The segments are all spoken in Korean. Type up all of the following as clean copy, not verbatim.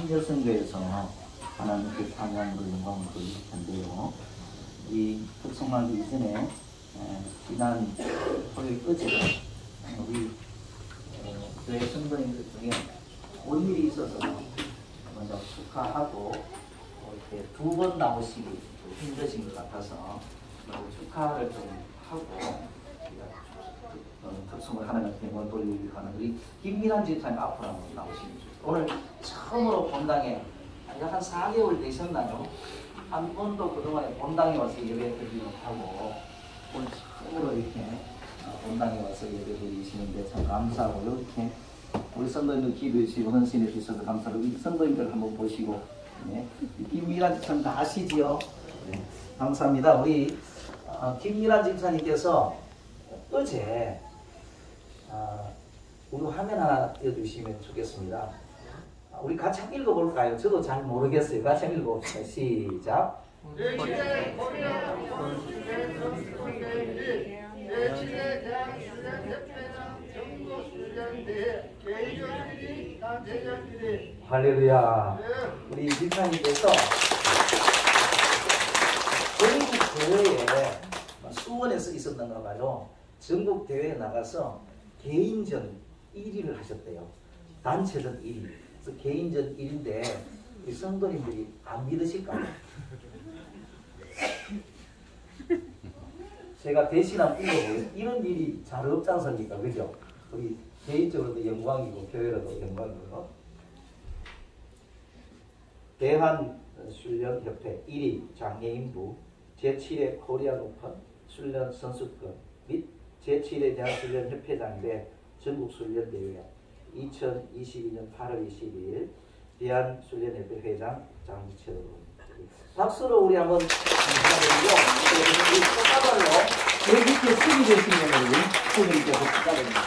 참여선교에서 하나님께 찬양으로 영광을 돌릴 텐데요. 이 특성화기 이전에 지난 토요일 어제 우리 교회 성도님들 중에 온 일이 있어서 먼저 축하하고 이렇게 두 번 나오시기 힘드신 것 같아서 축하를 좀 하고 특성을 하나님께 영광 돌리기 하는 우리 김민환 집사님 앞으로 한번 나오십니다. 오늘 처음으로 본당에 약 한 4개월 되셨나요? 한 번도 그동안에 본당에 와서 예배 드리지 못하고 오늘 처음으로 이렇게 본당에 와서 예배 드리시는데 참 감사하고 이렇게 우리 성도님들 기도해 주시고 헌신해 주셔서 감사하고 우리 성도님들 한번 보시고 네. 김미란 집사님 다 아시지요? 네. 감사합니다. 우리 김미란 집사님께서 어제 우리 화면 하나 띄워주시면 좋겠습니다. 우리 같이 한번 읽어볼까요? 저도 잘 모르겠어요. 같이 한번 읽어봅시다. 시작. 할렐루야. 우리 집사님께서 전국 대회에 수원에서 있었던가 봐요. 전국 대회에 나가서 개인전 1위를 하셨대요. 단체전 1위. 그래서 개인전 1위인데 우리 성도님들이 안 믿으실까요? 제가 대신 한번 읽어보겠습니다. 이런 일이 잘 없지 않습니까? 그죠? 우리 개인적으로도 영광이고 교회로도 영광이고. 대한훈련협회 1위 장애인부 제7회 코리안 오픈 훈련 선수권 및 제7회 대한훈련협회장대 전국훈련대회 2022년 8월 22일 대한훈련협회 회장 장무채로 박수로 우리 한번 감사드리고 우리 축하발로 여기 이렇게 수비 되시면 우리 수비께서 축하드립니다.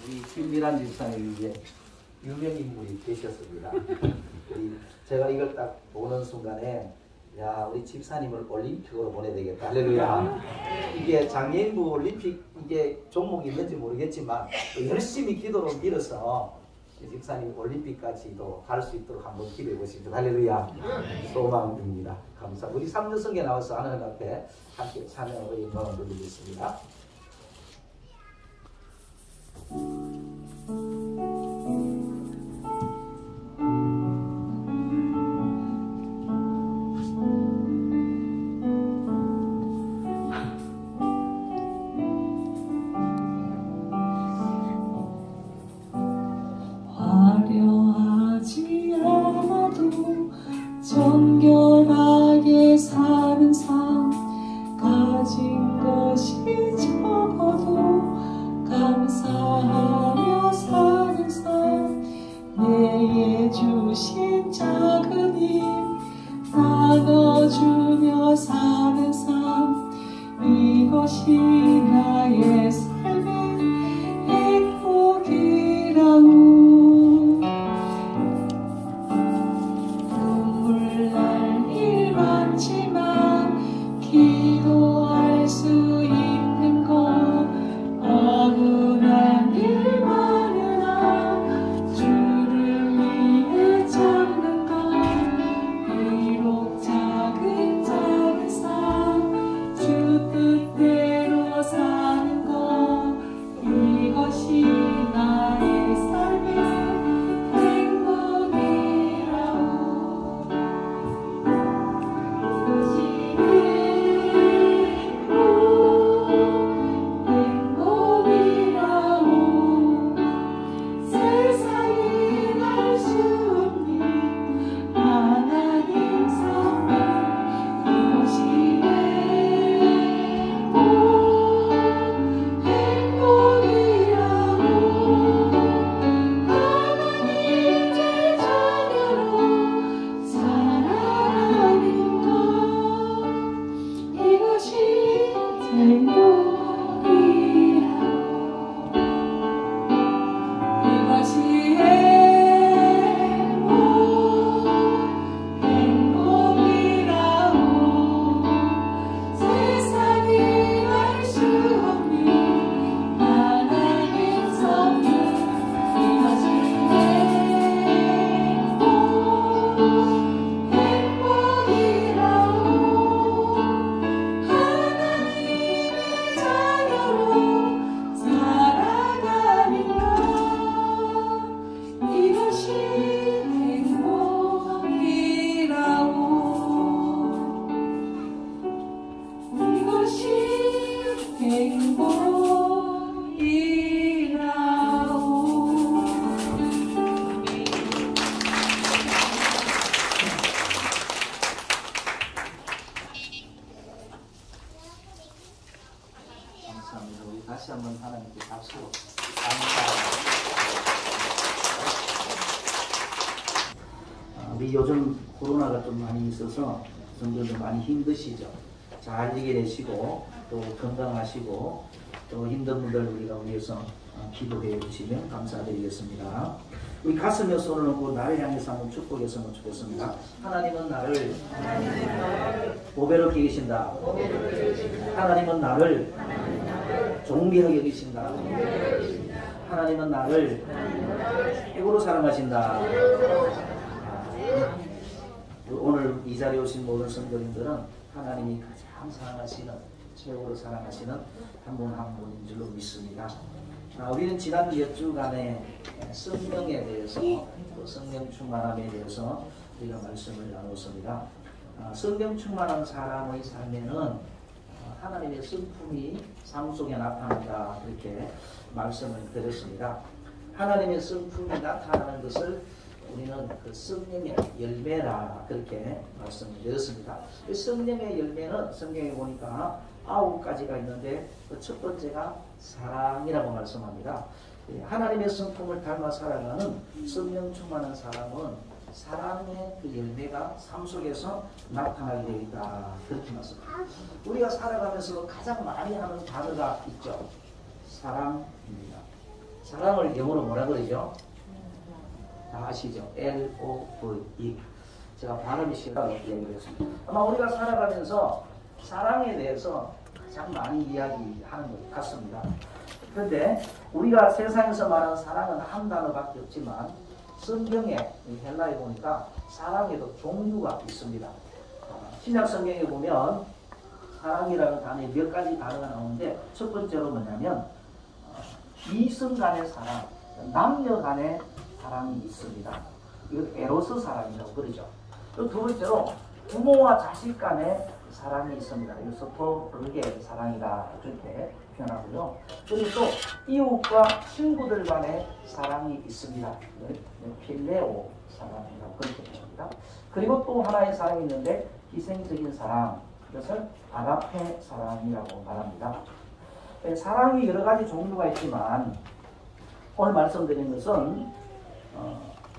우리 김미란 집사님 이제 유명인물이 되셨습니다. 제가 이걸 딱 보는 순간에 야 우리 집사님을 올림픽으로 보내야 되겠다. 할렐루야. 이게 장애인부 올림픽 이게 종목이 있는지 모르겠지만 열심히 기도로 빌어서 집사님 올림픽까지도 갈 수 있도록 한번 기도해 보십시오. 할렐루야. 소망입니다. 감사합니다. 우리 3년 성에 나와서 하나님 앞에 함께 찬양으로 영광을 돌리겠습니다. 화려하지 않아도 정결하게 사는 삶 가진 것이 적어도 감사하다. 한번 하나님께 박수로 감사합니다. 우리 요즘 코로나가 좀 많이 있어서 성도들 많이 힘드시죠? 잘 이겨내시고 또 건강하시고 또 힘든 분들 우리가 위해서 기도해 주시면 감사드리겠습니다. 우리 가슴에 손을 얹고 나를 향해서 한번 축복했으면 좋겠습니다. 하나님은 나를 보배롭게 계신다. 하나님은 나를 존귀하게 계신다. 하나님은 나를 최고로 사랑하신다. 오늘 이 자리에 오신 모든 성도님들은 하나님이 가장 사랑하시는, 최고로 사랑하시는 한 분 한 분인 줄로 믿습니다. 우리는 지난 몇 주간에 성령에 대해서, 또 성령 충만함에 대해서 우리가 말씀을 나눴습니다. 성령 충만한 사람의 삶에는 하나님의 성품이 삶 속에 나타난다, 그렇게 말씀을 드렸습니다. 하나님의 성품이 나타나는 것을 우리는 그 성령의 열매라 그렇게 말씀을 드렸습니다. 그 성령의 열매는 성경에 보니까 9가지가 있는데 그 첫 번째가 사랑이라고 말씀합니다. 하나님의 성품을 닮아 살아가는 성령 충만한 사람은 사랑의 그 열매가 삶 속에서 나타나게 되어 있다, 그렇게 말씀합니다. 우리가 살아가면서 가장 많이 하는 단어가 있죠. 사랑입니다. 사랑을 영어로 뭐라 그러죠? 다 아시죠? L-O-V-E. 제가 발음이 싫다고 얘기를 했습니다. 아마 우리가 살아가면서 사랑에 대해서 가장 많이 이야기하는 것 같습니다. 그런데 우리가 세상에서 말하는 사랑은 한 단어밖에 없지만 성경에 헬라에 보니까 사랑에도 종류가 있습니다. 신약 성경에 보면 사랑이라는 단어에 몇 가지 단어가 나오는데 첫 번째로 뭐냐면 이성 간의 사랑, 남녀 간의 사랑이 있습니다. 이거 에로스 사랑이라고 그러죠. 또 두 번째로 부모와 자식 간의 사랑이 있습니다. 이거 서포르게 사랑이다, 그렇게 표현하고요. 그리고 또 이웃과 친구들 간의 사랑이 있습니다. 필레오 사랑이라고 그렇게 표현합니다. 그리고 또 하나의 사랑이 있는데 희생적인 사랑, 그것을 아가페 사랑이라고 말합니다. 사랑이 여러 가지 종류가 있지만 오늘 말씀드린 것은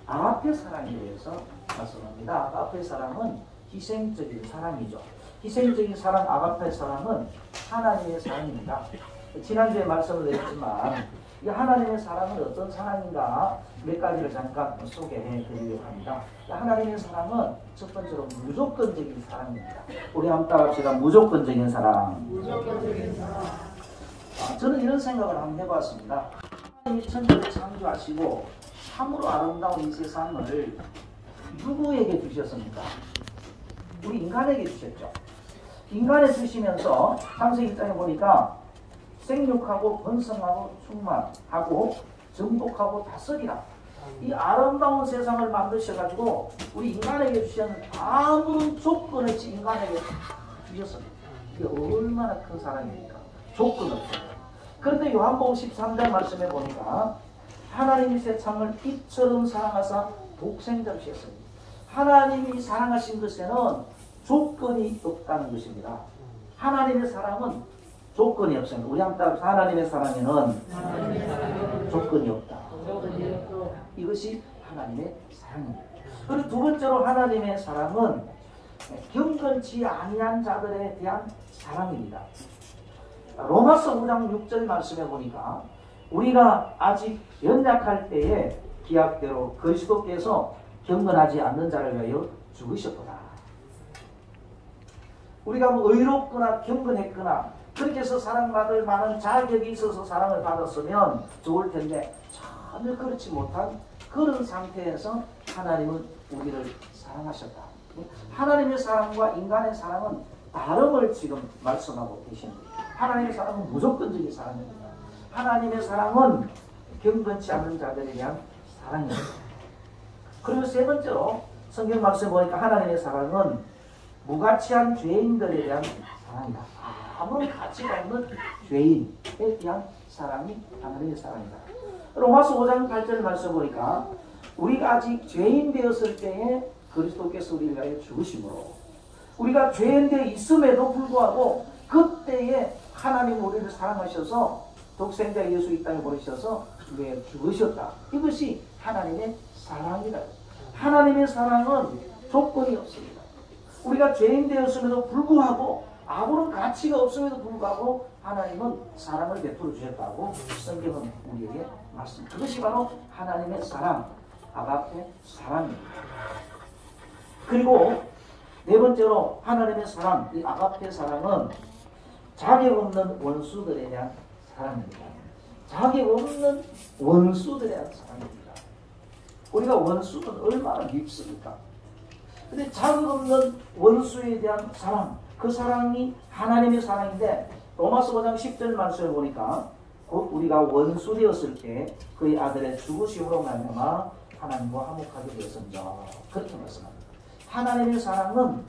아가페 사랑에 대해서 말씀합니다. 아가페 사랑은 희생적인 사랑이죠. 희생적인 사랑, 아가페 사랑은 하나님의 사랑입니다. 지난주에 말씀을 드렸지만 이 하나님의 사랑은 어떤 사랑인가 몇 가지를 잠깐 소개해 드리려고 합니다. 하나님의 사랑은 첫 번째로 무조건적인 사랑입니다. 우리 한번 따라합시다. 무조건적인 사랑. 무조건적인 사랑. 저는 이런 생각을 한번 해봤습니다. 하나님이 천지를 창조하시고 참으로 아름다운 이 세상을 누구에게 주셨습니까? 우리 인간에게 주셨죠. 인간에 주시면서 창세기 1장에 보니까 생육하고 번성하고 충만하고 정복하고 다스리라. 이 아름다운 세상을 만드셔가지고 우리 인간에게 주셨는 아무런 조건 없이 인간에게 주셨습니다. 이게 얼마나 큰 사랑입니까? 조건 없습니다. 그런데 요한복음 13장 말씀에 보니까 하나님이 세상을 이처럼 사랑하사 독생자를 주셨습니다. 하나님이 사랑하신 것에는 조건이 없다는 것입니다. 하나님의 사랑은 조건이 없습니다. 우리 한번 하나님의 사랑에는 조건이 없다. 이것이 하나님의 사랑입니다. 그리고 두 번째로 하나님의 사랑은 경건치 아니한 자들에 대한 사랑입니다. 로마서 5장 6절 말씀에 보니까 우리가 아직 연약할 때에 기약대로 그리스도께서 경건하지 않는 자를 위하여 죽으셨구나. 우리가 뭐 의롭거나 경건했거나 그렇게 해서 사랑받을 만한 자격이 있어서 사랑을 받았으면 좋을 텐데 전혀 그렇지 못한 그런 상태에서 하나님은 우리를 사랑하셨다. 하나님의 사랑과 인간의 사랑은 다름을 지금 말씀하고 계십니다. 하나님의 사랑은 무조건적인 사랑입니다. 하나님의 사랑은 경건치 않은 자들에 대한 사랑입니다. 그리고 세 번째로 성경 말씀에 보니까 하나님의 사랑은 무가치한 죄인들에 대한 사랑이다. 아무런 가치가 없는 죄인에 대한 사랑이 하나님의 사랑이다. 로마서 5장 8절 말씀 보니까 우리가 아직 죄인 되었을 때에 그리스도께서 우리를 위하여 죽으심으로 우리가 죄인 되어 있음에도 불구하고 그때에 하나님 우리를 사랑하셔서 독생자 예수 이 땅에 보내셔서 왜 죽으셨다. 이것이 하나님의 사랑이다. 하나님의 사랑은 조건이 없습니다. 우리가 죄인 되었음에도 불구하고 아무런 가치가 없음에도 불구하고 하나님은 사랑을 베풀어 주셨다고 성경은 우리에게 말씀합니다. 그것이 바로 하나님의 사랑, 아가페 사랑입니다. 그리고 네 번째로 하나님의 사랑, 이 아가페 사랑은 자격 없는 원수들에 대한 사랑입니다. 자격 없는 원수들에 대한 사랑입니다. 우리가 원수는 얼마나 밉습니까? 근데 자격 없는 원수에 대한 사랑, 그 사랑이 하나님의 사랑인데 로마서 5장 10절 말씀을 보니까 곧 우리가 원수 되었을 때 그의 아들의 죽으심으로 말미암아 하나님과 화목하게 되었습니다. 그렇게 말씀합니다. 하나님의 사랑은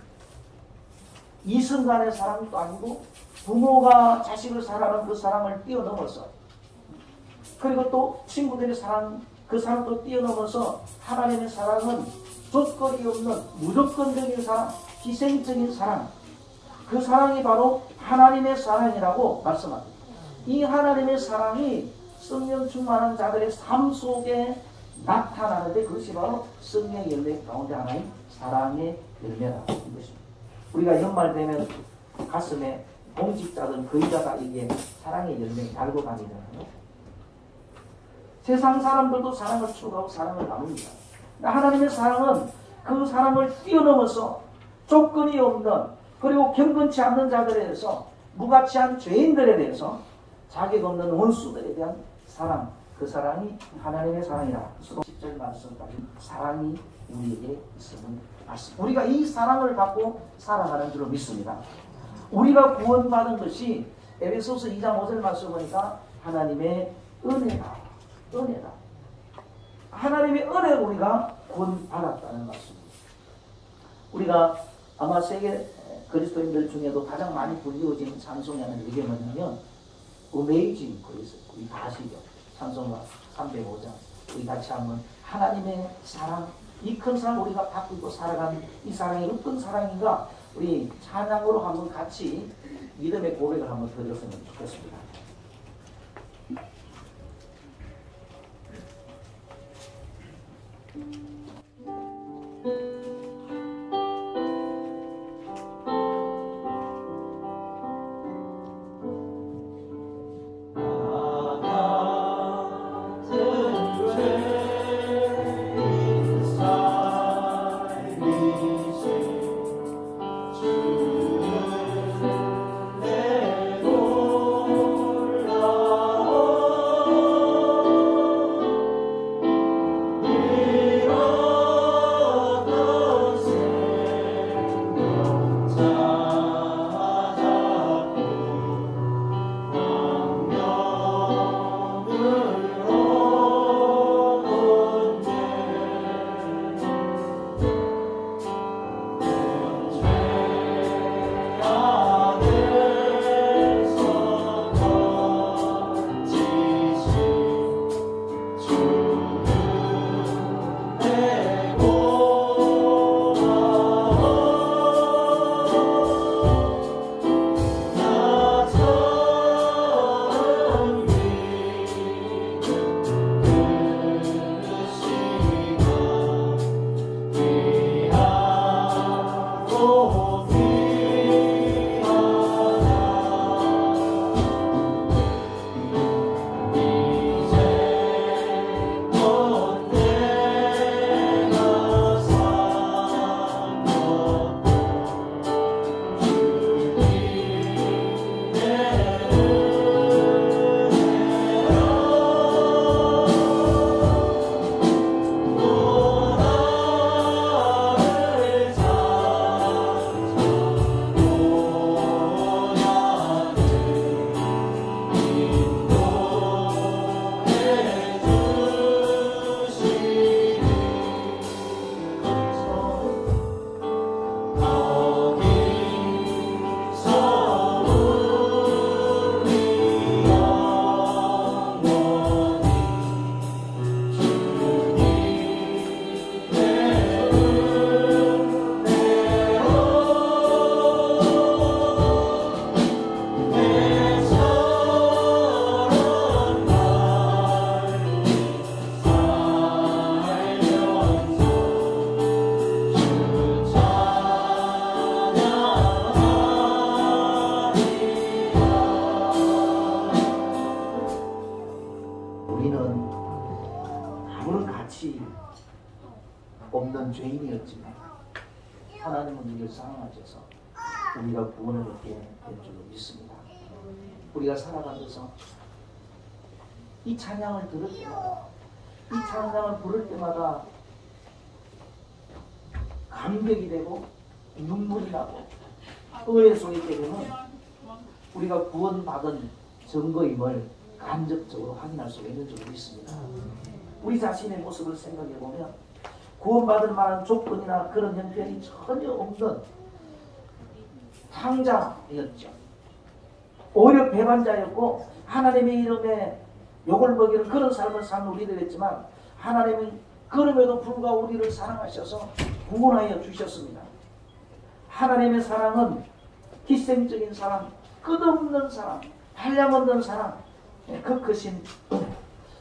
이순간의 사랑도 아니고 부모가 자식을 사랑하는 그 사랑을 뛰어넘어서 그리고 또 친구들의 사랑 그 사랑도 뛰어넘어서 하나님의 사랑은 조건이 없는 무조건적인 사랑, 희생적인 사랑 그 사랑이 바로 하나님의 사랑이라고 말씀합니다. 이 하나님의 사랑이 성령 충만한 자들의 삶 속에 나타나는데 그것이 바로 성령의 열매 가운데 하나인 사랑의 열매라는 것입니다. 우리가 연말 되면 가슴에 공직자든 거의자가 이게 사랑의 열매를 달고 다니잖아요. 세상 사람들도 사랑을 추구하고 사랑을 나눕니다. 하나님의 사랑은 그 사랑을 뛰어넘어서 조건이 없는 그리고 경건치 않는 자들에 대해서 무가치한 죄인들에 대해서 자격 없는 원수들에 대한 사랑 그 사랑이 하나님의 사랑이라 10절 말씀까지 사랑이 우리에게 있음을 말씀. 우리가 이 사랑을 받고 살아가는 줄로 믿습니다. 우리가 구원받은 것이 에베소서 2장 5절 말씀 보니까 하나님의 은혜다. 은혜다. 하나님의 은혜로 우리가 구원받았다는 말씀입니다. 우리가 아마 세계 그리스도인들 중에도 가장 많이 불리워진 찬송이 하는 이게 뭐냐면 Amazing Grace. 우리 다 아시죠? 찬송가 305장. 우리 같이 한번 하나님의 사랑 이 큰 사랑 우리가 받고 있고 살아가는 이 사랑이 어떤 사랑인가 우리 찬양으로 한번 같이 믿음의 고백을 한번 드렸으면 좋겠습니다. 내 하나님은 우리를 사랑하셔서 우리가 구원을 얻게 된 줄로 믿습니다. 우리가 살아가면서 이 찬양을 들을 때마다, 이 찬양을 부를 때마다 감격이 되고 눈물이 나고 의의 소리 때문에 우리가 구원받은 증거임을 간접적으로 확인할 수가 있는 줄로 믿습니다. 우리 자신의 모습을 생각해 보면 구원받을 만한 조건이나 그런 형편이 전혀 없는 탕자였죠. 오히려 배반자였고 하나님의 이름에 욕을 먹이는 그런 삶을 산 우리들이었지만 하나님은 그럼에도 불구하고 우리를 사랑하셔서 구원하여 주셨습니다. 하나님의 사랑은 희생적인 사랑, 끝없는 사랑, 한량없는 사랑, 그 크신 은혜.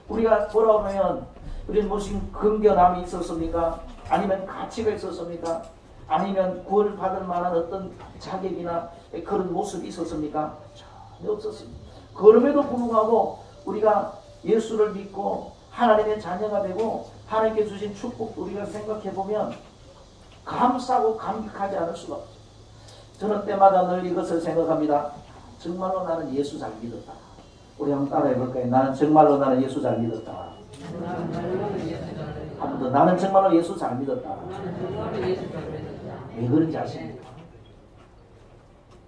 우리가 돌아오면 우리는 무슨 근견함이 있었습니까? 아니면 가치가 있었습니까? 아니면 구원을 받을 만한 어떤 자격이나 그런 모습이 있었습니까? 전혀 없었습니다. 그럼에도 불구하고 우리가 예수를 믿고 하나님의 자녀가 되고 하나님께 주신 축복도 우리가 생각해 보면 감사하고 감격하지 않을 수가 없죠. 저는 때마다 늘 이것을 생각합니다. 정말로 나는 예수 잘 믿었다. 우리 한번 따라해 볼까요? 나는 정말로 나는 예수 잘 믿었다. 한 번 더. 나는 정말로 예수 잘 믿었다. 왜 그런지 아십니까?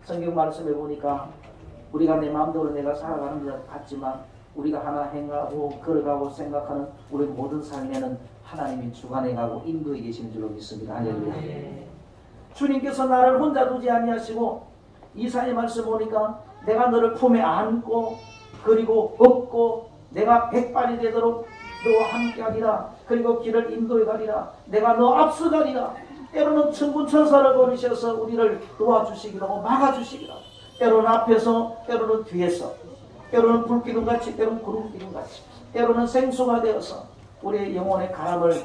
성경 말씀에 보니까 우리가 내 마음대로 내가 살아가는 것 같지만 우리가 하나 행하고 걸어가고 생각하는 우리 모든 삶에는 하나님이 주관해가고 인도해 계시는 줄로 믿습니다. 할렐루야. 주님께서 나를 혼자 두지 아니하시고 이사야 말씀 보니까 내가 너를 품에 안고 그리고 업고 내가 백발이 되도록 너와 함께하리라. 그리고 길을 인도해 가리라. 내가 너 앞서가리라. 때로는 천군 천사를 보내셔서 우리를 도와주시기도 하고 막아주시기도 하고 때로는 앞에서 때로는 뒤에서 때로는 불기둥같이 때로는 구름기둥같이 때로는 생수가 되어서 우리의 영혼의 가람을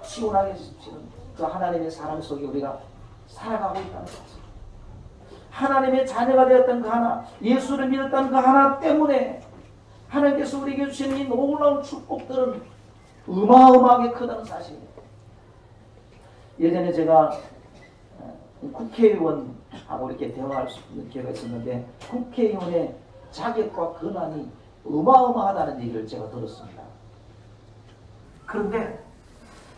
시원하게 해주시는 그 하나님의 사랑 속에 우리가 살아가고 있다는 것입니다. 하나님의 자녀가 되었던 그 하나, 예수를 믿었던 그 하나 때문에 하나님께서 우리에게 주시는 이 놀라운 축복들은 어마어마하게 크다는 사실입니다. 예전에 제가 국회의원하고 이렇게 대화할 수 있는 기회가 있었는데 국회의원의 자격과 권한이 어마어마하다는 얘기를 제가 들었습니다. 그런데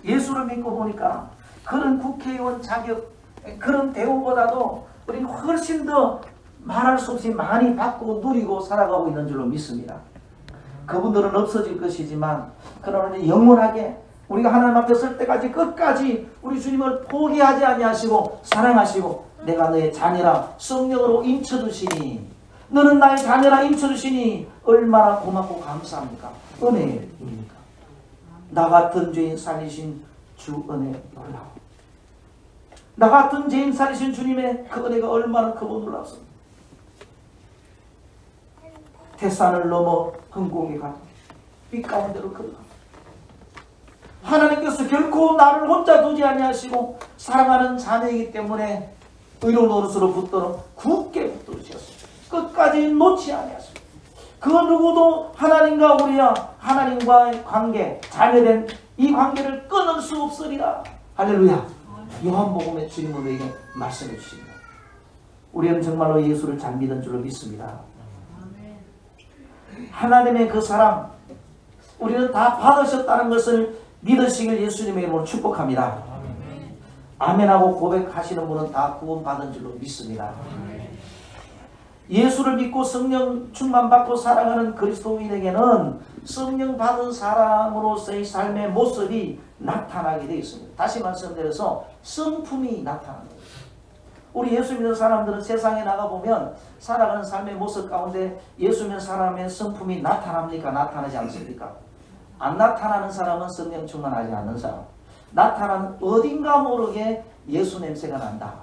예수를 믿고 보니까 그런 국회의원 자격, 그런 대우보다도 우리는 훨씬 더 말할 수 없이 많이 받고 누리고 살아가고 있는 줄로 믿습니다. 그분들은 없어질 것이지만 그러나 영원하게 우리가 하나님 앞에 설 때까지 끝까지 우리 주님을 포기하지 아니하시고 사랑하시고 내가 너의 자녀라 성령으로 인쳐주시니 너는 나의 자녀라 인쳐주시니 얼마나 고맙고 감사합니까? 은혜입니까? 나 같은 죄인 살리신 주 은혜 놀라워. 나 같은 죄인 살리신 주님의 그 은혜가 얼마나 크고 놀랍습니다. 태산을 넘어 흥곡에 가도 빛 가운데로 걸어가 하나님께서 결코 나를 혼자 두지 아니하시고 사랑하는 자녀이기 때문에 의로운 노릇으로 붙도록 굳게 붙들으셨습니다. 끝까지 놓지 아니하십니다. 그 누구도 하나님과 우리와 하나님과의 관계, 자녀된 이 관계를 끊을 수 없으리라. 할렐루야. 요한복음의 주님은 우리에게 말씀해 주십니다. 우리는 정말로 예수를 잘 믿은 줄로 믿습니다. 하나님의 그 사랑 우리는 다 받으셨다는 것을 믿으시길 예수님의 이름으로 축복합니다. 아멘하고 고백하시는 분은 다 구원받은 줄로 믿습니다. 예수를 믿고 성령 충만받고 살아가는 그리스도인에게는 성령 받은 사람으로서의 삶의 모습이 나타나게 되어 있습니다. 다시 말씀드려서 성품이 나타납니다. 우리 예수 믿는 사람들은 세상에 나가보면 살아가는 삶의 모습 가운데 예수 믿는 사람의 성품이 나타납니까? 나타나지 않습니까? 안 나타나는 사람은 성령 충만하지 않는 사람. 나타나는 어딘가 모르게 예수 냄새가 난다.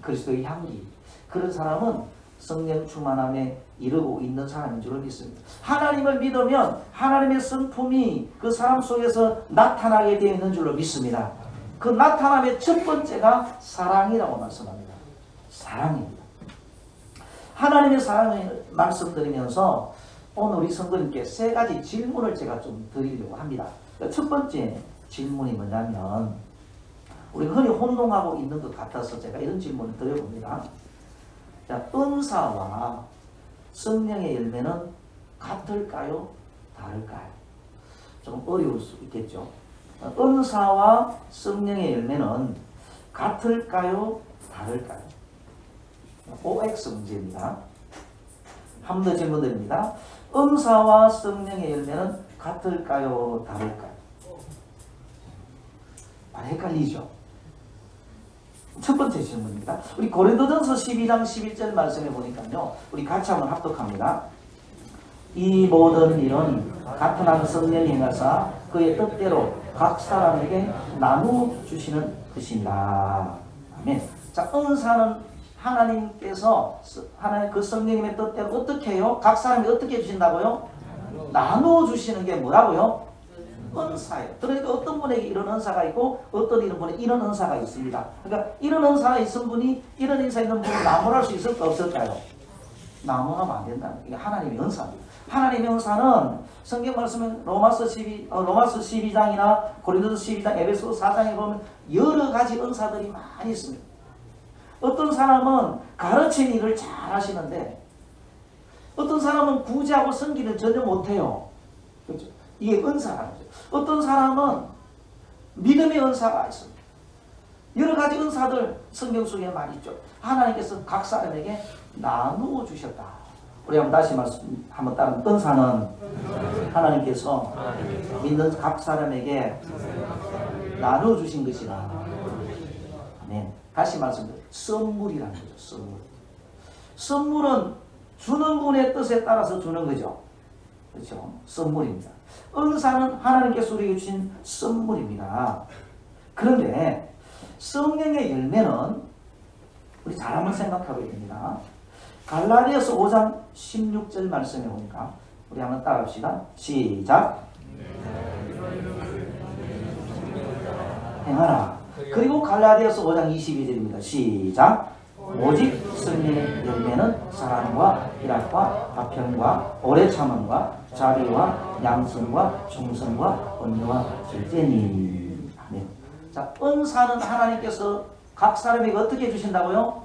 그리스도의 향기. 그런 사람은 성령 충만함에 이르고 있는 사람인 줄 믿습니다. 하나님을 믿으면 하나님의 성품이 그 사람 속에서 나타나게 되어 있는 줄로 믿습니다. 그 나타남의 첫 번째가 사랑이라고 말씀합니다. 사랑입니다. 하나님의 사랑을 말씀드리면서 오늘 우리 성도님께 세 가지 질문을 제가 좀 드리려고 합니다. 첫 번째 질문이 뭐냐면 우리가 흔히 혼동하고 있는 것 같아서 제가 이런 질문을 드려봅니다. 자, 은사와 성령의 열매는 같을까요? 다를까요? 좀 어려울 수 있겠죠. 은사와 성령의 열매는 같을까요? 다를까요? OX 문제입니다. 한 번 더 질문 드립니다. 은사와 성령의 열매는 같을까요? 다를까요? 많이 헷갈리죠? 첫 번째 질문입니다. 우리 고린도전서 12장 11절 말씀에 보니까요. 우리 같이 한번 합독합니다. 이 모든 일은 같은 한 성령이 행하사 그의 뜻대로 각 사람에게 나누어 주시는 것입니다. 아멘. 자, 은사는 하나님께서 하나님 그 성령님의 뜻대로 어떻게 해요? 각 사람이 어떻게 주신다고요? 나누어 주시는 게 뭐라고요? 은사예요. 그러니까 어떤 분에게 이런 은사가 있고 어떤 이런 분에게 이런 은사가 있습니다. 그러니까 이런 은사가 있은 분이 이런 은사 있는 분을 나무랄 수 있을까 없을까요? 나무하면 안 된다는 게 하나님의 은사입니다. 하나님의 은사는 성경 말씀은 로마서 12장이나 고린도서 12장, 에베소 4장에 보면 여러 가지 은사들이 많이 있습니다. 어떤 사람은 가르치는 일을 잘 하시는데 어떤 사람은 구제하고 섬기를 전혀 못해요. 그렇죠? 이게 은사라는 거죠. 어떤 사람은 믿음의 은사가 있습니다. 여러 가지 은사들 성경 속에 많이 있죠. 하나님께서 각 사람에게 나누어 주셨다. 우리 한번 다시 한번 따라. 은사는 하나님께서 믿는 각 사람에게 나누어 주신 것이다. 아멘. 다시 말씀드려요. 선물이라는 거죠. 선물. 선물은 주는 분의 뜻에 따라서 주는 거죠. 그렇죠? 선물입니다. 은사는 하나님께서 우리에게 주신 선물입니다. 그런데 성령의 열매는 우리 잘 한번 생각하고 있습니다. 갈라디아서 5장 16절 말씀에 보니까 우리 한번 따라합시다. 시작. 행하라. 그리고 갈라디아서 5장 22절입니다. 시작. 오직 성령의 열매는 사랑과 희락과 화평과 오래 참음과 자비와 양성과 충성과 온유와 절제니. 아멘. 자, 은사는 하나님께서 각 사람에게 어떻게 주신다고요?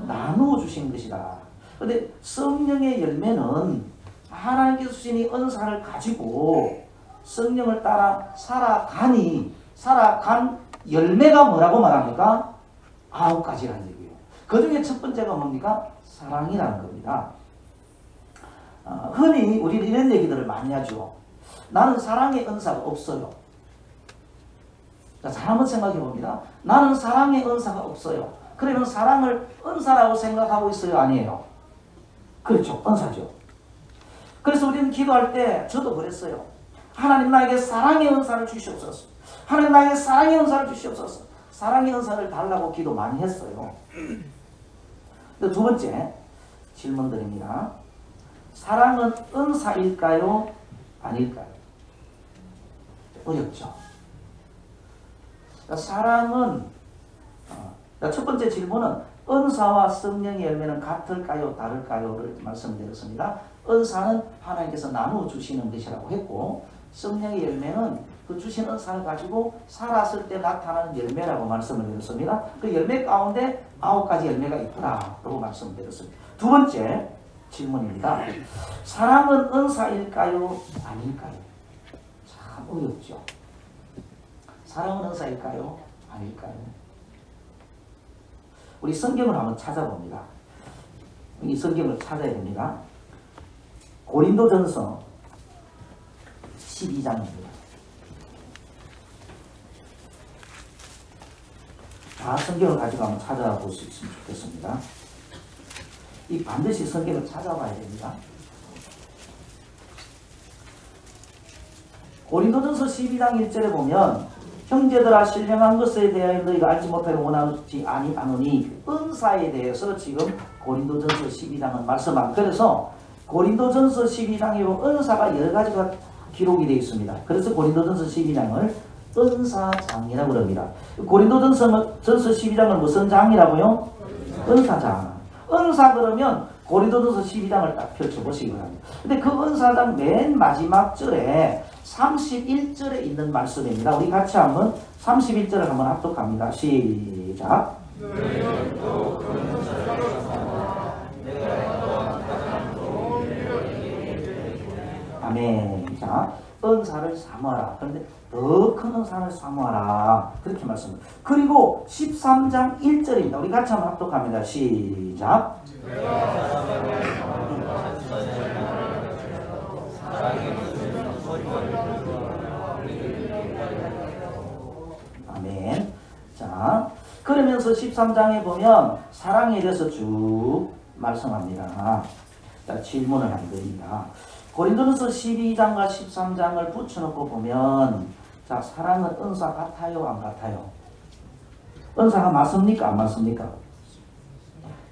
나누어 주신 것이다. 그런데 성령의 열매는 하나님께서 주신 이 은사를 가지고 성령을 따라 살아간 열매가 뭐라고 말합니까? 9가지라는 얘기예요. 그 중에 첫 번째가 뭡니까? 사랑이라는 겁니다. 흔히 우리는 이런 얘기들을 많이 하죠. 나는 사랑의 은사가 없어요. 자, 잘 한번 생각해 봅니다. 나는 사랑의 은사가 없어요. 그러면 사랑을 은사라고 생각하고 있어요? 아니에요? 그렇죠. 은사죠. 그래서 우리는 기도할 때 저도 그랬어요. 하나님 나에게 사랑의 은사를 주시옵소서. 하나님 나에게 사랑의 은사를 주시옵소서. 사랑의 은사를 달라고 기도 많이 했어요. 두 번째 질문 드립니다. 사랑은 은사일까요? 아닐까요? 어렵죠. 사랑은 첫 번째 질문은 은사와 성령의 열매는 같을까요? 다를까요?를 말씀드렸습니다. 은사는 하나님께서 나누어 주시는 것이라고 했고 성령의 열매는 그 주신 은사를 가지고 살았을 때 나타나는 열매라고 말씀을 드렸습니다. 그 열매 가운데 9가지 열매가 있더라라고 말씀을 드렸습니다. 두 번째 질문입니다. 사랑은 은사일까요? 아닐까요? 참 어렵죠. 사랑은 은사일까요? 아닐까요? 우리 성경을 한번 찾아봅니다. 이 성경을 찾아야 됩니다. 고린도전서 12장입니다. 다 성경을 가지고 한번 찾아볼 수 있으면 좋겠습니다. 이 반드시 성경을 찾아봐야 됩니다. 고린도전서 12장 1절에 보면 형제들아 신령한 것에 대하여 너희가 알지 못하여 원하지 아니하노니 은사에 대해서 지금 고린도전서 12장은 말씀합니다. 그래서 고린도전서 12장에 보면 은사가 여러 가지가 기록이 되어 있습니다. 그래서 고린도전서 12장을 은사장이라고 합니다. 고린도전서 12장은 무슨 장이라고요? 은사장. 은사 그러면 고린도전서 12장을 딱 펼쳐보시기 바랍니다. 근데 그 은사장 맨 마지막 절에 31절에 있는 말씀입니다. 우리 같이 한번 31절을 한번 합독합니다. 시작. 아멘. 자, 은사를 사모하라. 그런데 더 큰 은사를 사모하라. 그렇게 말씀합니다. 그리고 13장 1절입니다. 우리 같이 한번 합독합니다. 시작. 아멘. 자, 그러면서 13장에 보면 사랑에 대해서 쭉 말씀합니다. 자, 질문을 한 겁니다. 고린도전서 12장과 13장을 붙여놓고 보면, 자, 사랑은 은사 같아요, 안 같아요? 은사가 맞습니까, 안 맞습니까?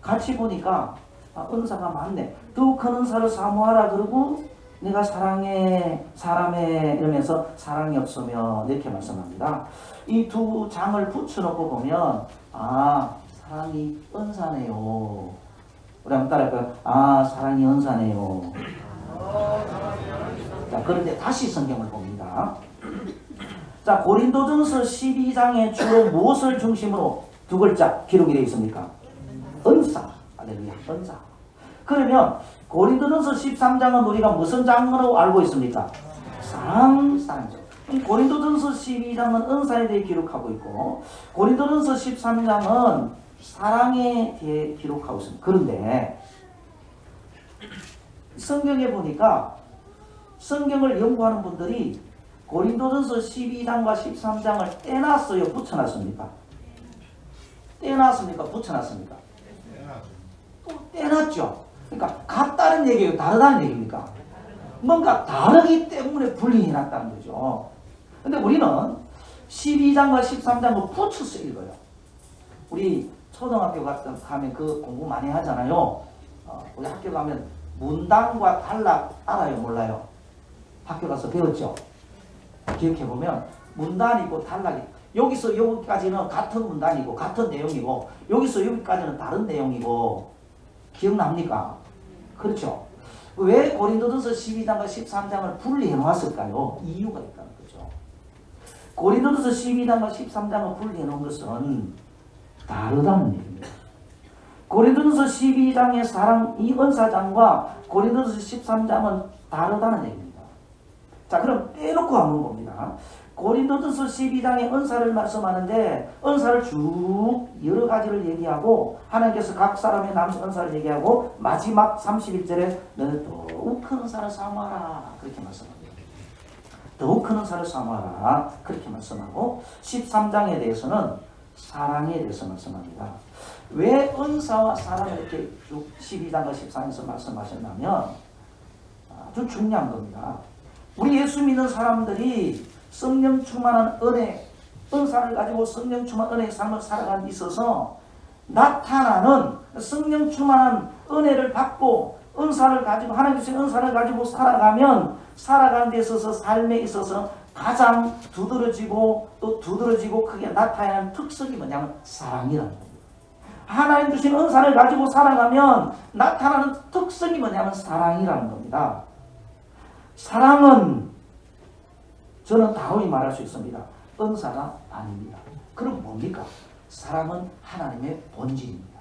같이 보니까 은사가 맞네. 더욱 큰 은사를 사모하라 그러고 내가 사랑해 사람에 이러면서 사랑이 없으면 이렇게 말씀합니다. 이 두 장을 붙여놓고 보면 사랑이 은사네요. 우리 한번 따라할까요? 사랑이 은사네요. 자, 그런데 다시 성경을 봅니다. 자, 고린도전서 12장에 주로 무엇을 중심으로 두 글자 기록이 되어 있습니까? 은사. 할렐루야, 은사. 그러면 고린도전서 13장은 우리가 무슨 장으로 알고 있습니까? 사랑이죠. 고린도전서 12장은 은사에 대해 기록하고 있고 고린도전서 13장은 사랑에 대해 기록하고 있습니다. 그런데 성경에 보니까 성경을 연구하는 분들이 고린도전서 12장과 13장을 떼놨어요? 붙여놨습니까? 떼놨습니까? 붙여놨습니까? 또 떼놨죠. 그러니까 같다는 얘기예요? 다르다는 얘기입니까? 뭔가 다르기 때문에 분리해놨다는 거죠. 근데 우리는 12장과 13장을 붙여서 읽어요. 우리 초등학교 가면 그 공부 많이 하잖아요. 우리 학교 가면 문단과 단락 알아요? 몰라요? 학교 가서 배웠죠? 기억해보면 문단이 있고 단락이 여기서 여기까지는 같은 문단이고 같은 내용이고 여기서 여기까지는 다른 내용이고 기억납니까? 그렇죠? 왜 고린도전서 12장과 13장을 분리해 놓았을까요? 이유가 있다는 거죠. 고린도전서 12장과 13장을 분리해 놓은 것은 다르다는 얘기입니다. 고린도전서 12장의 사랑 이 은사장과 고린도전서 13장은 다르다는 얘기입니다. 자, 그럼 빼놓고 한번 봅니다. 고린도전서 12장의 은사를 말씀하는데 은사를 쭉 여러 가지를 얘기하고 하나님께서 각 사람의 남성 은사를 얘기하고 마지막 31절에 너는 더욱 큰 은사를 사모하라 그렇게 말씀합니다. 더욱 큰 은사를 사모하라 그렇게 말씀하고 13장에 대해서는 사랑에 대해서 말씀합니다. 왜 은사와 사랑을 이렇게 쭉 12장과 13장에서 말씀하셨냐면 아주 중요한 겁니다. 우리 예수 믿는 사람들이 성령 충만한 은혜, 은사를 가지고 성령 충만한 은혜의 삶을 살아가는 데 있어서 나타나는 성령 충만한 은혜를 받고 은사를 가지고 하나님께서 은사를 가지고 살아가는 데 있어서 삶에 있어서 가장 두드러지고 또 두드러지고 크게 나타나는 특성이 뭐냐면 사랑이라는 겁니다. 하나님 주신 은사를 가지고 살아가면 나타나는 특성이 뭐냐면 사랑이라는 겁니다. 사랑은 저는 다음에 말할 수 있습니다. 은사가 아닙니다. 그럼 뭡니까? 사랑은 하나님의 본질입니다.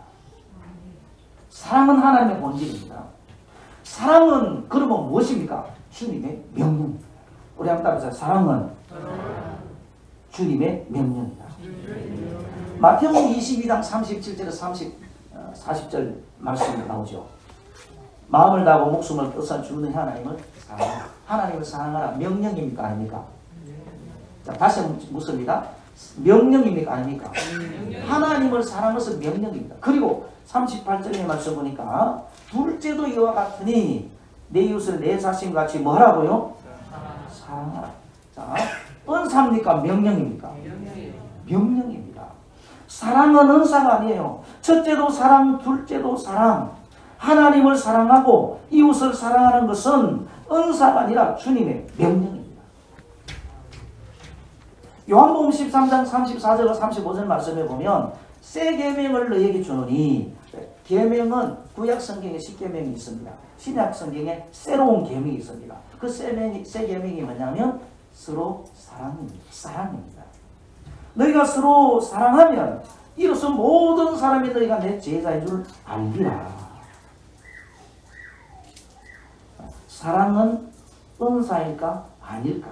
사랑은 하나님의 본질입니다. 사랑은 그러면 무엇입니까? 주님의 명령입니다. 우리 한번 따라해보세요. 사랑은 주님의 명령입니다. 마태복음 22장 37절에서 40절 말씀이 나오죠. 마음을 다하고 목숨을 뜻을 주는 하나님을 사랑하라. 하나님을 사랑하라. 명령입니까? 아닙니까? 자, 다시 묻습니다. 명령입니까? 아닙니까? 하나님을 사랑하는 것은 명령입니다. 그리고 38절의 말씀 보니까 둘째도 이와 같으니 내 이웃을 내 자신같이 뭐 하라고요? 사랑하라. 자, 은사입니까? 명령입니까? 명령입니다. 사랑은 은사가 아니에요. 첫째도 사랑, 둘째도 사랑. 하나님을 사랑하고 이웃을 사랑하는 것은 은사가 아니라 주님의 명령입니다. 요한복음 13장 34절과 35절 말씀에 보면 새 계명을 너희에게 주노니 계명은 구약 성경에 10계명이 있습니다. 신약 성경에 새로운 계명이 있습니다. 그 새 계명이 뭐냐면 서로 사랑입니다. 너희가 서로 사랑하면 이로써 모든 사람이 너희가 내 제자인 줄 알리라. 사랑은 은사일까 아닐까?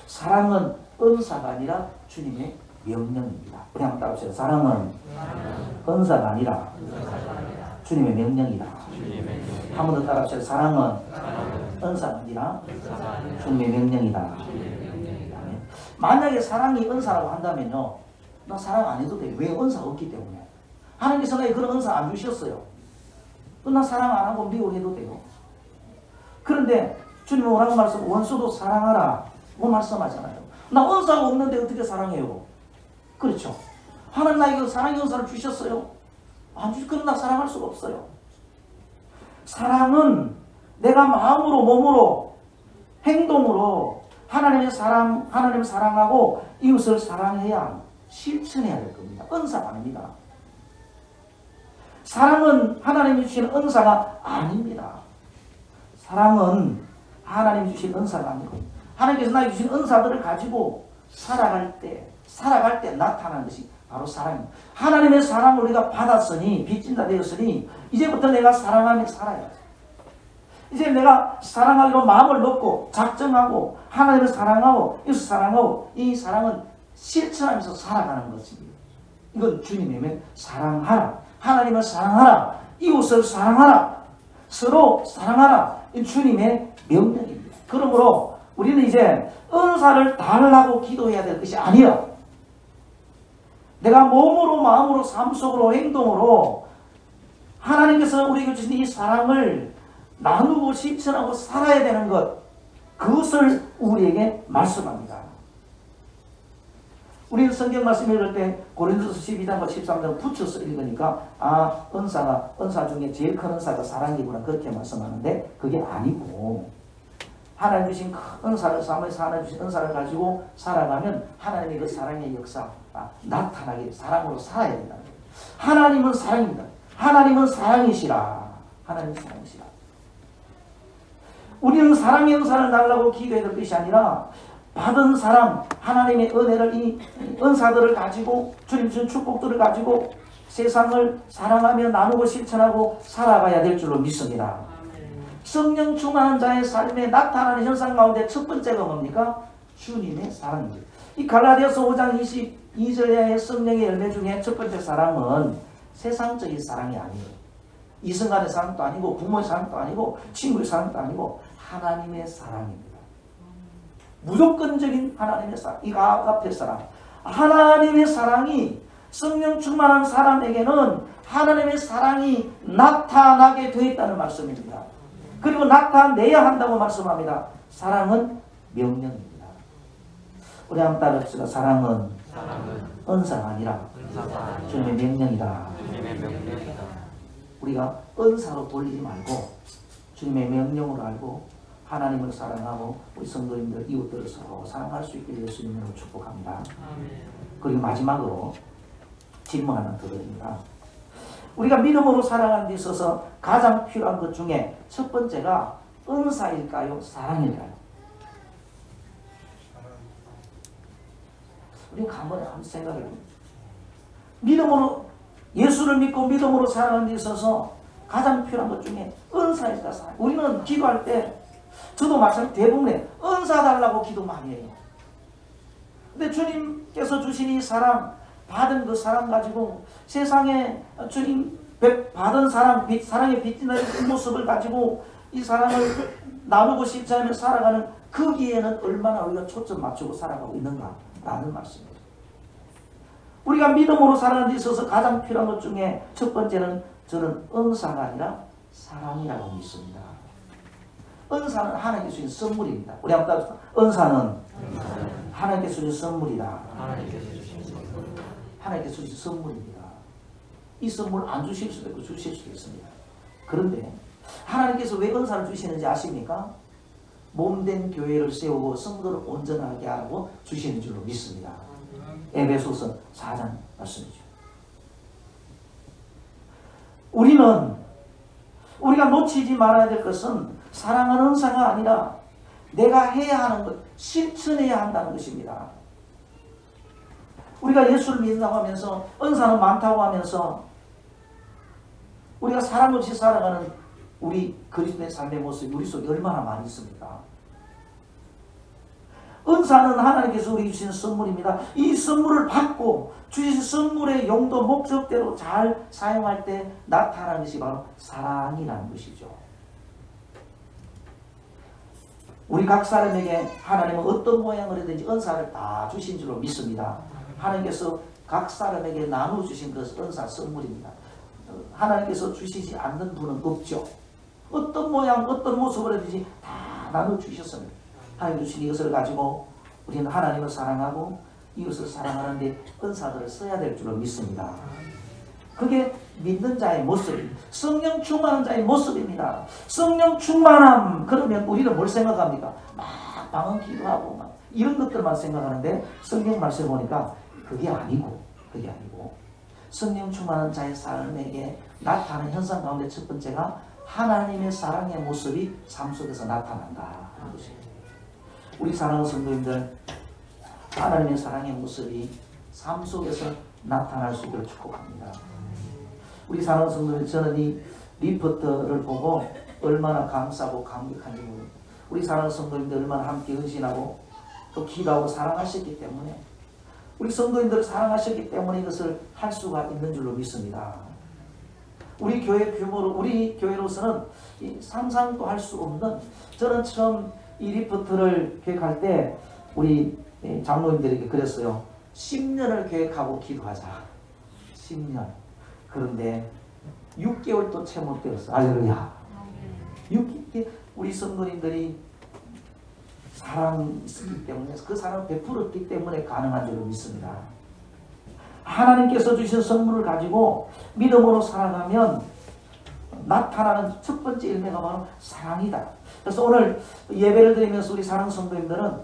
사랑은 은사가 아니라 주님의 명령입니다. 우리 한번 따라합시다. 사랑은 은사가 아니라 주님의 명령이다. 한 번 더 따라합시다. 사랑은 은사가 아니라 주님의 명령이다. 만약에 사랑이 은사라고 한다면요, 나 사랑 안 해도 돼. 왜? 은사가 없기 때문에. 하나님께서 나에게 그런 은사 안 주셨어요. 나 사랑 안 하고 미워해도 돼요. 그런데 주님은 뭐라고 말씀? 원수도 사랑하라 고 말씀하잖아요. 나 은사가 없는데 어떻게 사랑해요? 그렇죠. 하나님 나에게 사랑의 은사를 주셨어요. 안 주시, 그럼 나 사랑할 수가 없어요. 사랑은 내가 마음으로, 몸으로, 행동으로 하나님을 사랑하고 이웃을 사랑해야 실천해야 될 겁니다. 은사가 아닙니다. 사랑은 하나님이 주신 은사가 아닙니다. 사랑은 하나님이 주신 은사가 아니고 하나님께서 나에게 주신 은사들을 가지고 살아갈 때 나타나는 것이 바로 사랑입니다. 하나님의 사랑을 우리가 받았으니 빚진다 되었으니 이제부터 내가 사랑하며 살아야지. 이제 내가 사랑하기로 마음을 먹고 작정하고 하나님을 사랑하고 이웃을 사랑하고 이 사랑은 실천하면서 살아가는 것입니다. 이건 주님의 사랑하라. 하나님을 사랑하라. 이웃을 사랑하라. 서로 사랑하라. 이 주님의 명령입니다. 그러므로 우리는 이제 은사를 달라고 기도해야 될 것이 아니야. 내가 몸으로 마음으로 삶 속으로 행동으로 하나님께서 우리에게 주신 이 사랑을 나누고 실천하고 살아야 되는 것, 그것을 우리에게 말씀합니다. 우리는 성경 말씀 읽을 때 고린도서 12장과 13장 붙여서 읽으니까 은사 중에 제일 큰 은사가 사랑이구나 그렇게 말씀하는데 그게 아니고 하나님 주신 큰 은사를 삼아서 하나님 주신 은사를 가지고 살아가면 하나님의 그 사랑의 역사 나타나게 사랑으로 살아야 된다. 하나님은 사랑입니다. 하나님은 사랑이시라. 하나님은 사랑이시라. 우리는 사랑의 은사를 달라고 기도해야 될 것이 아니라 받은 사랑, 하나님의 은혜를 이 은사들을 가지고 주님 주신 축복들을 가지고 세상을 사랑하며 나누고 실천하고 살아가야 될 줄로 믿습니다. 성령 충만한 자의 삶에 나타나는 현상 가운데 첫 번째가 뭡니까? 주님의 사랑입니다. 이 갈라디아서 5장 22절의 성령의 열매 중에 첫 번째 사랑은 세상적인 사랑이 아니에요. 이성간의 사랑도 아니고 부모의 사랑도 아니고 친구의 사랑도 아니고 하나님의 사랑입니다. 무조건적인 하나님의 사랑, 이 아가페 사랑. 하나님의 사랑이 성령 충만한 사람에게는 하나님의 사랑이 나타나게 되어 있다는 말씀입니다. 그리고 나타내야 한다고 말씀합니다. 사랑은 명령입니다. 우리 한번 따라합시다. 사랑은 은사가 아니라 주님의 명령이다. 우리가 은사로 돌리지 말고 주님의 명령으로 알고 하나님을 사랑하고 우리 성도님들 이웃들을 서로 사랑할 수 있게 예수님으로 축복합니다. 그리고 마지막으로 질문 하나 드립니다. 우리가 믿음으로 살아가는 데 있어서 가장 필요한 것 중에 첫 번째가 은사일까요? 사랑일까요? 우리가 한번 생각해 봅니다. 믿음으로 예수를 믿고 믿음으로 살아가는 데 있어서 가장 필요한 것 중에 은사일까 사랑. 우리는 기도할 때 저도 마찬가지 대부분에 은사 달라고 기도 많이 해요. 근데 주님께서 주신 이 사랑, 받은 그 사랑 가지고 세상에 주님 받은 사랑, 사랑의 빛나는 모습을 가지고 이 사랑을 나누고 실천하며 살아가는 거기에는 얼마나 우리가 초점 맞추고 살아가고 있는가라는 말씀입니다. 우리가 믿음으로 살아가는 데 있어서 가장 필요한 것 중에 첫 번째는 저는 은사가 아니라 사랑이라고 믿습니다. 은사는 하나님께 주신 선물입니다. 우리 한번 따라합시다. 은사는 하나님께 주신 선물이다. 하나님께 주신 선물입니다. 이 선물 안 주실 수도 있고 주실 수도 있습니다. 그런데 하나님께서 왜 은사를 주시는지 아십니까? 몸된 교회를 세우고 성도를 온전하게 하고 주시는 줄로 믿습니다. 에베소서 4장 말씀이죠. 우리가 놓치지 말아야 될 것은 사랑하는 은사가 아니라 내가 해야 하는 것, 실천해야 한다는 것입니다. 우리가 예수를 믿는다고 하면서 은사는 많다고 하면서 우리가 사람 없이 살아가는 우리 그리스도의 삶의 모습이 우리 속에 얼마나 많이 있습니까? 은사는 하나님께서 우리에게 주신 선물입니다. 이 선물을 받고 주신 선물의 용도 목적대로 잘 사용할 때 나타나는 것이 바로 사랑이라는 것이죠. 우리 각 사람에게 하나님은 어떤 모양으로든지 은사를 다 주신 줄로 믿습니다. 하나님께서 각 사람에게 나눠주신 것은 은사 선물입니다. 하나님께서 주시지 않는 분은 없죠. 어떤 모양 어떤 모습으로든지 다 나눠주셨습니다. 하나님 주신 이것을 가지고 우리는 하나님을 사랑하고 이웃을 사랑하는데 은사들을 써야 될 줄로 믿습니다. 그게 믿는 자의 모습, 성령 충만한 자의 모습입니다. 성령 충만함 그러면 우리는 뭘 생각합니까? 막 방언 기도하고 막 이런 것들만 생각하는데 성경 말씀을 보니까 그게 아니고 성령 충만한 자의 삶에게 나타나는 현상 가운데 첫 번째가 하나님의 사랑의 모습이 삶 속에서 나타난다 하는 것입니다. 우리 사랑하는 성도님들, 하나님의 사랑의 모습이 삶 속에서 나타날 수 있도록 축복합니다. 우리 사랑하는 성도님들, 저는 이 리포트를 보고 얼마나 감사하고 감격한지 모릅니다. 우리 사랑하는 성도님들 얼마나 함께 헌신하고 또 기도하고 사랑하셨기 때문에 우리 성도님들을 사랑하셨기 때문에 이것을 할 수가 있는 줄로 믿습니다. 우리 교회 규모로, 우리 교회로서는 상상도 할 수 없는, 저는 처음 이 리포트를 계획할 때 우리 장로님들에게 그랬어요. 10년을 계획하고 기도하자. 10년. 그런데 6개월도 채 못 되었어. 할렐루야. 6개월 우리 성도님들이 사랑이 있기 때문에 그 사랑을 베풀었기 때문에 가능한 줄로 믿습니다. 하나님께서 주신 선물을 가지고 믿음으로 살아가면 나타나는 첫 번째 열매가 바로 사랑이다. 그래서 오늘 예배를 드리면서 우리 사랑하는 성도님들은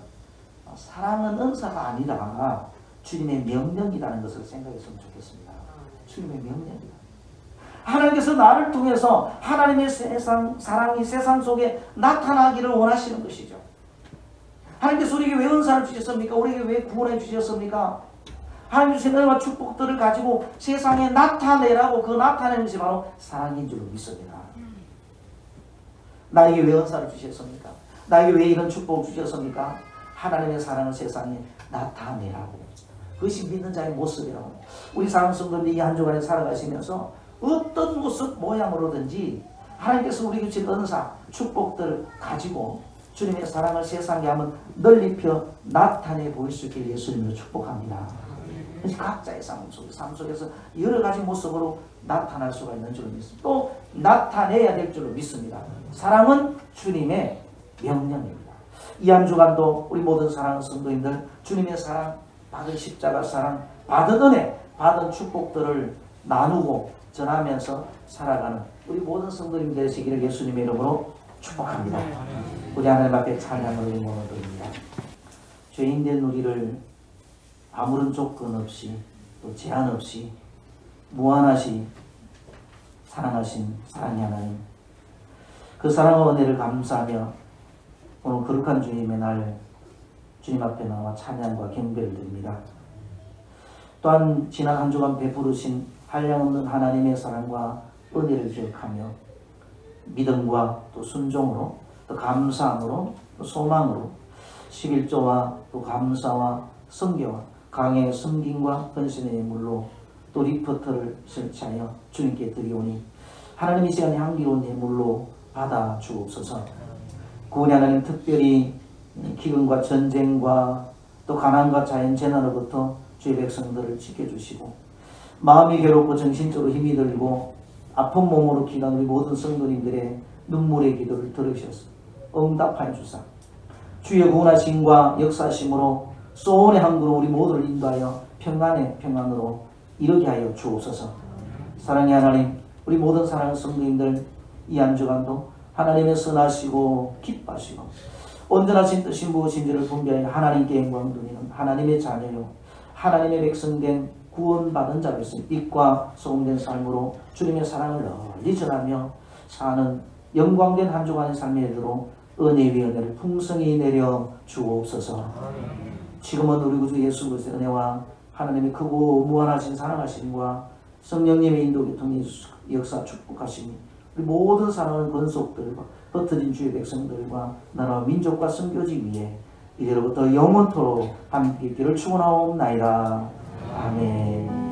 사랑은 은사가 아니라 주님의 명령이라는 것을 생각했으면 좋겠습니다. 주님의 명령이다. 하나님께서 나를 통해서 하나님의 사랑이 세상 속에 나타나기를 원하시는 것이죠. 하나님께서 우리에게 왜 은사를 주셨습니까? 우리에게 왜 구원해 주셨습니까? 하나님 주신 은혜와 축복들을 가지고 세상에 나타내라고, 그 나타내는 것이 바로 사랑인 줄로 믿습니다. 나에게 왜 은사를 주셨습니까? 나에게 왜 이런 축복을 주셨습니까? 하나님의 사랑을 세상에 나타내라고. 그것이 믿는 자의 모습이라고. 우리 사랑하는 성도들이 이 한 주간에 살아가시면서 어떤 모습 모양으로든지 하나님께서 우리에게 주신 은사, 축복들을 가지고 주님의 사랑을 세상에 한번 널리 펴 나타내 보일 수 있게 예수님으로 축복합니다. 각자의 삶 속에서 여러 가지 모습으로 나타날 수가 있는 줄로 믿습니다. 또 나타내야 될 줄로 믿습니다. 사랑은 주님의 명령입니다. 이 한 주간도 우리 모든 사랑하는 성도님들, 주님의 사랑, 받은 십자가 사랑, 받은 은혜, 받은 축복들을 나누고 전하면서 살아가는 우리 모든 성도님 되시기를 예수님의 이름으로 축복합니다. 우리 하나님 앞에 찬양을 드립니다. 죄인된 우리를 아무런 조건 없이 또 제한 없이 무한하시 사랑하신 사랑의 하나님, 그 사랑과 은혜를 감사하며 오늘 거룩한 주님의 날 주님 앞에 나와 찬양과 경배를 드립니다. 또한 지난 한 주간 베푸르신 한량없는 하나님의 사랑과 은혜를 기억하며 믿음과 또 순종으로 또 감사함으로 또 소망으로 11조와 또 감사와 성교와 강의 섬김과 헌신의 예물로 또 리포트를 설치하여 주님께 드리오니 하나님 이 시간에 향기로운 예물로 받아 주옵소서. 구원의 하나님, 특별히 기근과 전쟁과 또 가난과 자연재난으로부터 주의 백성들을 지켜주시고 마음이 괴롭고 정신적으로 힘이 들고 아픈 몸으로 기도하는 우리 모든 성도님들의 눈물의 기도를 들으셔서 응답하여 주사 주의 구원하심과 역사하심으로 소원의 항구로 우리 모두를 인도하여 평안의 평안으로 이르게 하여 주옵소서. 사랑의 하나님, 우리 모든 사랑하는 성도님들 이 한 주간도 하나님의 선하시고 기뻐하시고 온전하신 뜻이 무엇인지를 분별하여 하나님께 영광 돌리는 하나님의 자녀요 하나님의 백성된 구원받은 자로서 빛과 소금된 삶으로 주님의 사랑을 널리 전하며 사는 영광된 한 주간의 삶이 되도록 은혜 위에 은혜를 풍성히 내려 주옵소서. 지금은 우리 구주 예수 그리스도의 은혜와 하나님의 크고 무한하신 사랑하심과 성령님의 인도 교통의 역사 축복하심이 우리 모든 사랑하는 권속들과 흩어진 주의 백성들과 나라와 민족과 선교지 위에 이제로부터 영원토록 함께 있기를 축원하옵나이다. 아멘.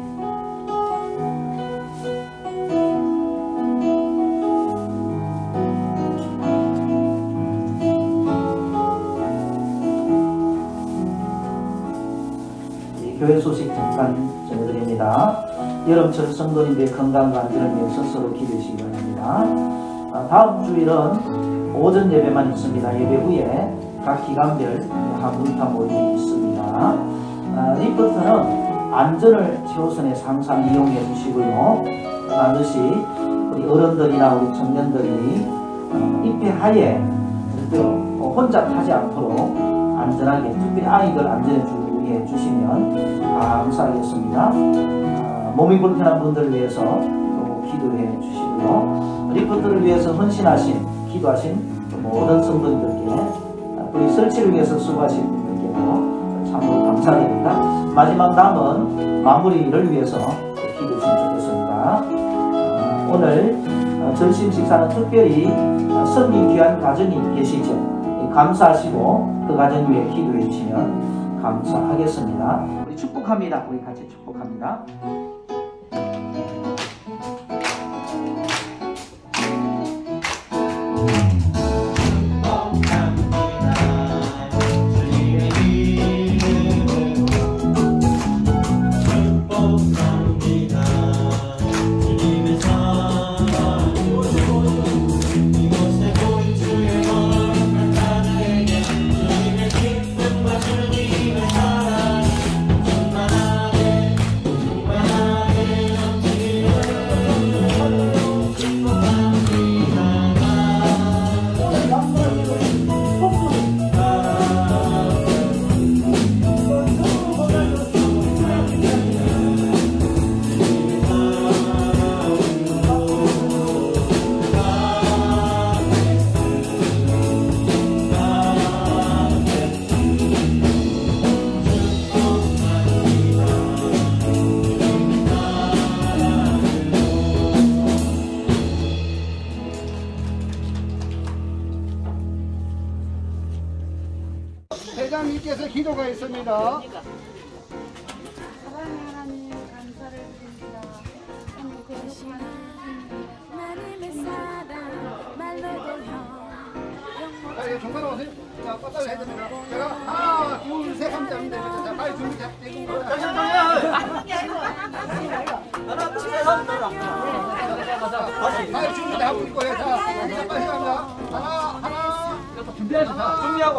교회 소식 잠깐 전해드립니다. 여름철 성도님들의 건강과 안전을 위해서 서로 기도하시기 바랍니다. 다음 주일은 오전 예배만 있습니다. 예배 후에 각 기관별 하부이타 모임이 있습니다. 리프트는 안전을 최우선에 항상 이용해 주시고요. 반드시 우리 어른들이나 우리 청년들이 입회하에 혼자 타지 않도록 안전하게, 특별히 아이들 안전에 주시면 감사하겠습니다. 몸이 불편한 분들을 위해서 또 기도해 주시고요. 리프트를 위해서 헌신하신, 기도하신 모든 성도님들께, 우리 설치를 위해서 수고하신 분들께도 참으로 감사드립니다. 마지막 남은 마무리를 위해서 기도해 주시면 좋겠습니다. 오늘 점심 식사는 특별히 성님 귀한 가정이 계시죠. 감사하시고 그 가정 위에 기도해 주시면 감사하겠습니다. 우리 축복합니다. 우리 같이 축복합니다. 회장님께서 기도가 있습니다. 사랑의 하나님 감사를 드립니다. 오늘 거룩한 하나님의 사랑 말로도 자, 이거 중간에 오세요. 자, 뻗다가 해야 됩니다. 제가 하나, 둘, 셋 하면 됩니다. 자, 빨리 준비 잡고. 빨리 준비 다 하고 있고요. 자, 빨리 갑니다. 하나. 준비하시죠. 준비하고.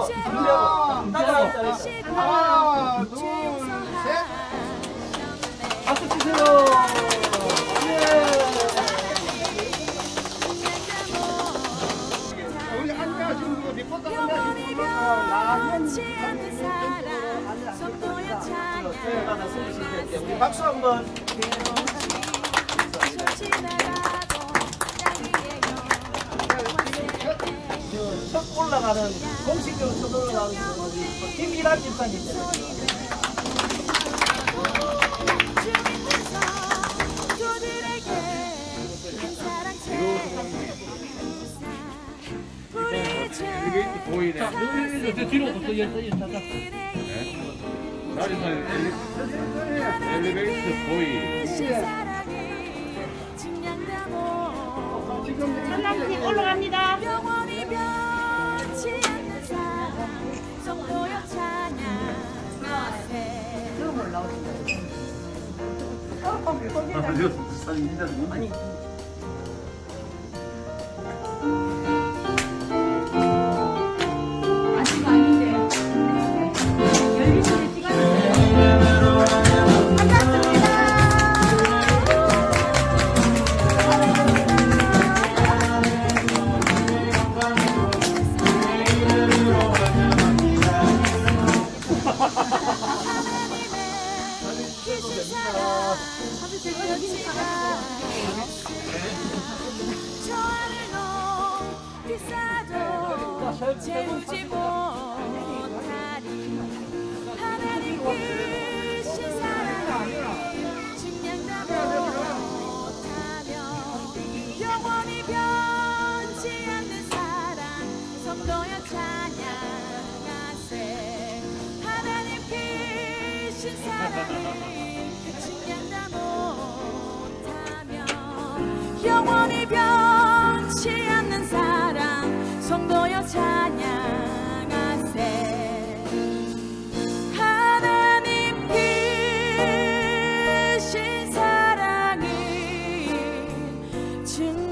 하나, 둘, 셋. 박수 치세요. 우리 안녕하시는 분, 리포터 안녕하시는 분, 라면 우리 박수 한번. 첫 올라가는 공식적으로 첫 올라가는 우리 김기란 집사님. 이게 보이네. 저 뒤로 또 잠깐. 엘리베이터 보이. 전남팀 올라갑니다. 아니. 아직 아닌데. 열린 소리 찍어주세요. 반갑습니다. 채우지 못하리 하나님 크신 사랑이 증량다 못하며 영원히 변치 않는 사랑 성도여 찬양하세 하나님 크신 사랑이 증량다 못하며 영원히 변치 않는 사랑 성도여 찬양하세 하나님 크신 사랑이 증